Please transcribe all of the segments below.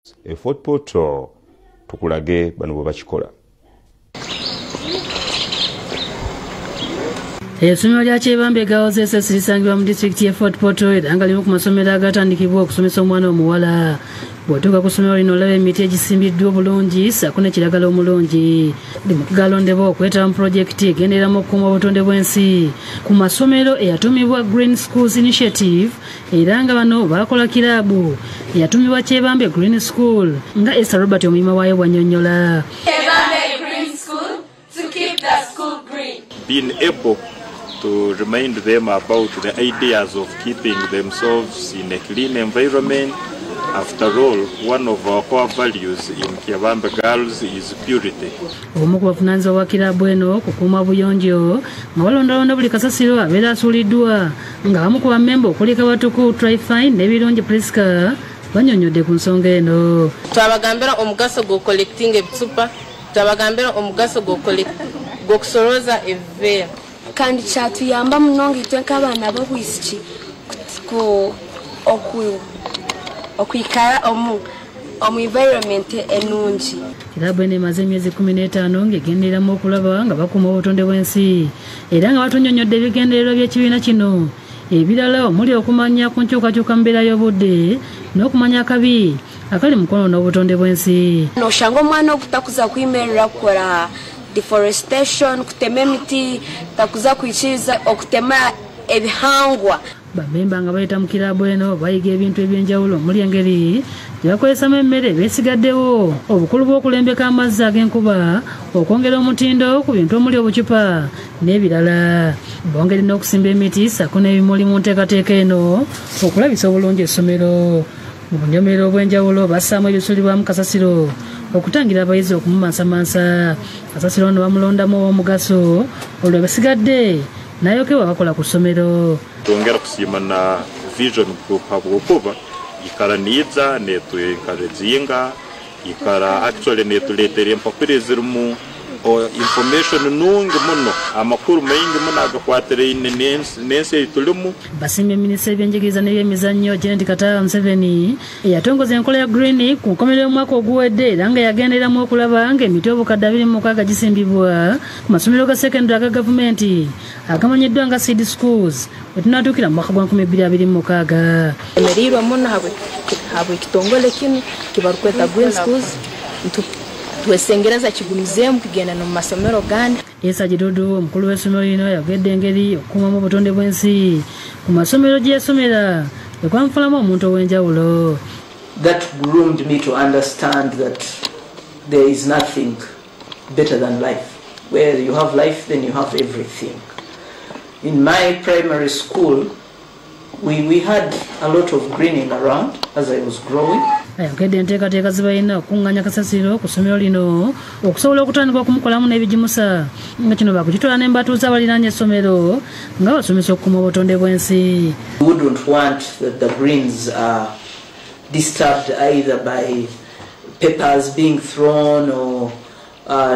A Fort Portal tukulage bano bwe bakikola. Essomero lya Kyebambe gawozeese lisangibwa mu disitulikiti y'e Fort Portal era nga limu ku masomero agatandikibwa okusomesa omwana omuwala. Bw'otuuka ku ssomero lino olaba emiti egisimbiddwa obulungi ssaako ne kiragala omulungi. Limu ku galondebwa okwetaba mu pulojekiti egendereramu okukuuma obutonde bw'ensi ku masomero eyatuumibwa Green Schools Initiative era nga bano baakola kiraabu eyatuumibwa Kyebambe Green School nga Esther Robert omulima waayo bw'annyonnyola. Kyebambe Green School to keep the school green. Being able to remind them about the ideas of keeping themselves in a clean environment. After all, one of our core values in Kyebambe girls is purity. Omu ku bavunaanyizibwa bwa kiraabu eno kukuuma buyonjo nga balondalonda buli kasasiro abeera asuuliddwa nga bamu ku bammemba okuli Kabatuku Trifine n'ebirungi Priska bannyonnyodde ku nsonga eno. Twabagambira omugaso gw'okukolekitinga ebicupa, twabagambira omugaso gw'okusoloza ebiveera. Kandi kyatuyamba muno ng'itwe nk'abaana b'obwisiki okwikala omu environment enungi. Kiraabu eno emaze emyezi 15 ng'egendereramu okulaba nga bakuuma obutonde bw'ensi era nga batunnyonnyodde ebigendererwa by'ekibiina kino ebirala omuli okumanya ku nkyukakyuka mu mbeera y'obudde n'okumanya akabi akali mu kwonoona obutonde bw'ensi. Noshanga omwana okutakuza kuyimerera kukola deforestation, kutema emiti, takuza kwikiriza okutema ebihangwa. Bammemba nga bayita mu kiraabu eno bayiga ebintu eby'enjawulo omuli engeri gye bakolesamu emmere beesigaddewo, obukulu bw'okulembeka amazzi ag'enkuba, okwongera omutindo ku bintu omuli obucupa n'ebirala. Bongeri n'okusimba emiti ssaako n'ebimuli mu nteekateeka eno okulabisa obulungi essomero. Mu bunyomerero obw'enjawulo bassaamu ebisulibwamu kasasiro okutangira abayizi okumumansamansa. Kasasiro ono bamulondamu ow'omugaso olwo basigadde n'ayokebwa bakola ku ssomero. Twongera kusiima na vision group habwokuba ikara niiza netwekarazinga ikara actually netuleetera empapuro ezirimu information nungi muno amakuru maingi muno agakwatiraine n'ensi eyi tulimu. Basiimye minisita y'ebyenjigiriza n'ebyemizannyo Janet Kataba Museveni eyatongoza enkola ya Green ku nkomerero y'omwaka oguwedde era nga yagendereramu okulaba ng'emiti obukadde 26 gisimbibwa ku masomero ga secondary aga gavumenti agamanyiddwa nga seed schools bwe tunaatuukira mu mwaka gwa 2026. Emereirwe muno habwe ekitongole kino kibarukweta Green Schools twesengereza kigumizeemu kugenda mu masomero gandi. Esa Gidudu omukulu w'essomero lino yagedde engeri okukuumamu obutonde bw'ensi ku masomero gye yasomera ekwamufulamu omuntu ow'enjawulo. That groomed me to understand that there is nothing better than life. Where you have life, then you have everything. In my primary school, we had a lot of greening around as I was growing. Ayogedde enteekateeka zibalina okukuŋŋaanya kasasiro ku ssomero lino okusobola okutandika okumukolamu n'ebigimusa nga kino bakukitwala n'embatuuza abaliraanye essomero nga basomesa okukuuma obutonde bw'ensi. We wouldn't want that the greens are disturbed either by papers being thrown or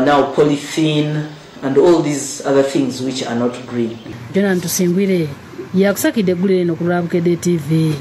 now polythene and all these other things which are not green. Jonathan Tusingwire yakusakidde eggulire eno ku lwa Bukedde TV.